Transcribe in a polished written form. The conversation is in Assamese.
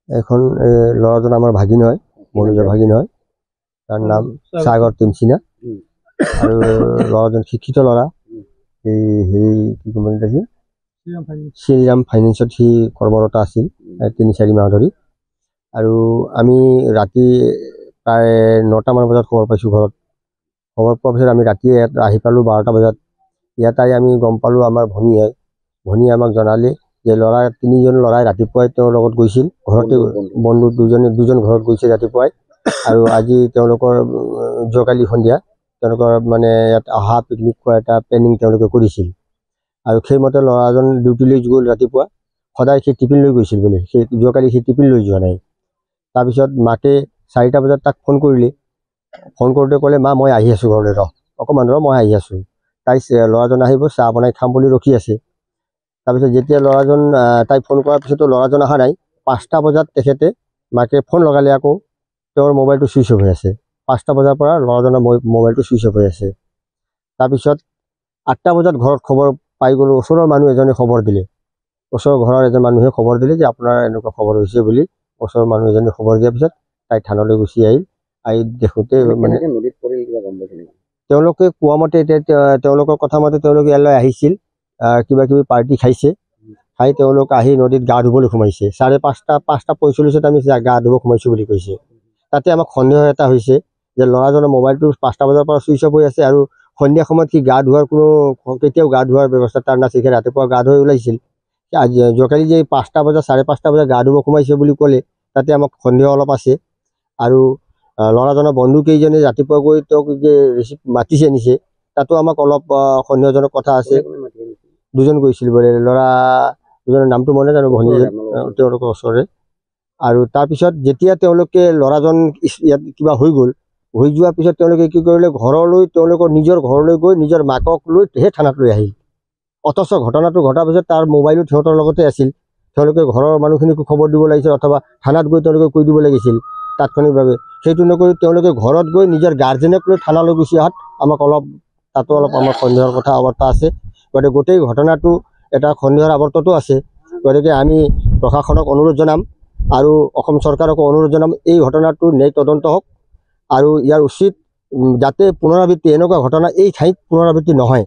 এখন ল'ৰাজন আমাৰ ভাগিন হয়, মোৰ নিজৰ ভাগিন হয়। তাৰ নাম সাগৰ টিমচিনা। আৰু ল'ৰাজন শিক্ষিত ল'ৰা। এই হেৰি কি ক'ব লাগিছিল, শ্ৰীৰাম ফাইনেন্সত সি কৰ্মৰত আছিল ৩-৪ মাহ ধৰি। আৰু আমি ৰাতি প্ৰায় ৯টামান বজাত খবৰ পাইছোঁ ঘৰত। খবৰ পোৱাৰ পিছত আমি ৰাতিয়ে আহি পালোঁ 12টা বজাত। ইয়াত আহি আমি গম পালোঁ আমাৰ ভনীয়ে আমাক জনালে যে তিনিজন ল'ৰাই ৰাতিপুৱাই তেওঁৰ লগত গৈছিল, ঘৰতে বন্ধু দুজন ঘৰত গৈছে ৰাতিপুৱাই। আৰু আজি তেওঁলোকৰ যোৱাকালি সন্ধিয়া তেওঁলোকৰ মানে ইয়াত অহা পিকনিক খোৱা এটা প্লেনিং তেওঁলোকে কৰিছিল। আৰু সেইমতে ল'ৰাজন ডিউটিলৈ গ'ল ৰাতিপুৱা। সদায় সি টিফিন লৈ গৈছিল বোলে, যোৱাকালি সি টিফিন লৈ যোৱা নাই। তাৰপিছত মাকে 4টা বজাত তাক ফোন কৰিলে। ফোন কৰোঁতে ক'লে, মা মই আহি আছোঁ ঘৰলৈ, অকণমান মই আহি আছোঁ। ল'ৰাজন আহিব, চাহ বনাই খাম বুলি ৰখি আছে। তাৰপিছত যেতিয়া ল'ৰাজন তাই ফোন কৰাৰ পিছতো ল'ৰাজন অহা নাই। 5টা বজাত তেখেতে মাকে ফোন লগালে, আকৌ তেওঁৰ মোবাইলটো ছুইচ অফ হৈ আছে। 5টা বজাৰ পৰা ল'ৰাজনৰ মোবাইলটো ছুইচ অফ হৈ আছে। তাৰপিছত 8টা বজাত ঘৰত খবৰ পাই গ'লোঁ, ওচৰৰ মানুহ এজনে খবৰ দিলে। ওচৰৰ ঘৰৰ এজন মানুহে খবৰ দিলে যে আপোনাৰ এনেকুৱা খবৰ হৈছে বুলি। ওচৰৰ মানুহ এজনে খবৰ দিয়াৰ পিছত তাই থানালৈ গুচি আহি দেখোঁতে মানে তেওঁলোকে কোৱা মতে, এতিয়া তেওঁলোকৰ কথা মতে তেওঁলোকে ইয়ালৈ আহিছিল, কিবা কিবি পাৰ্টি খাইছে। খাই তেওঁলোক আহি নদীত গা ধুবলৈ সোমাইছে। 5:45 আমি গা ধুব সোমাইছোঁ বুলি কৈছে। তাতে আমাক সন্দেহ এটা হৈছে যে ল'ৰাজনৰ মোবাইলটো 5টা বজাৰ পৰা ছুইচ অফ হৈ আছে। আৰু সন্ধিয়া সময়ত সি গা ধোৱাৰ কেতিয়াও গা ধোৱাৰ ব্যৱস্থা তাৰ নাছিল। সি ৰাতিপুৱা গা ধুই ওলাইছিল। যোৱাকালি যে 5টা বজাত 5:30 বজাত গা ধুব সোমাইছে বুলি ক'লে, তাতে আমাক সন্দেহ অলপ আছে। আৰু ল'ৰাজনৰ বন্ধু কেইজনে ৰাতিপুৱা গৈ তেওঁক যে মাতিছে নিছে, তাতো আমাক অলপ সন্দেহজনক কথা আছে। দুজন গৈছিল বোলে, ল'ৰা দুজনৰ নামটো মনে জানো, ভনীজন তেওঁলোকৰ ওচৰৰে। আৰু তাৰপিছত যেতিয়া তেওঁলোকে ল'ৰাজন ইয়াত কিবা হৈ যোৱাৰ পিছত তেওঁলোকে কি কৰিলে, তেওঁলোকৰ নিজৰ ঘৰলৈ গৈ নিজৰ মাকক লৈ সেই থানাত লৈ আহিল। অথচ ঘটনাটো ঘটাৰ পিছত তাৰ মোবাইলো সিহঁতৰ লগতে আছিল। তেওঁলোকে ঘৰৰ মানুহখিনিকো খবৰ দিব লাগিছিল, অথবা থানাত গৈ তেওঁলোকে কৈ দিব লাগিছিল তাৎক্ষণিকভাৱে। সেইটো নকৰি তেওঁলোকে ঘৰত গৈ নিজৰ গাৰ্জেনক লৈ থানালৈ গুচি অহাত আমাক তাতো অলপ আমাৰ সন্দেহৰ আৱৰ্ত আছে। গতিকে গোটেই ঘটনাটো এটা সন্দেহৰ আৱৰ্ততো আছে। গতিকে আমি প্ৰশাসনক অনুৰোধ জনাম আৰু অসম চৰকাৰকো অনুৰোধ জনাম, এই ঘটনাটো ন্যায়িক তদন্ত হওক আৰু ইয়াৰ উচিত যাতে পুনৰাবৃত্তি, এনেকুৱা ঘটনা এই ঠাইত পুনৰাবৃত্তি নহয়।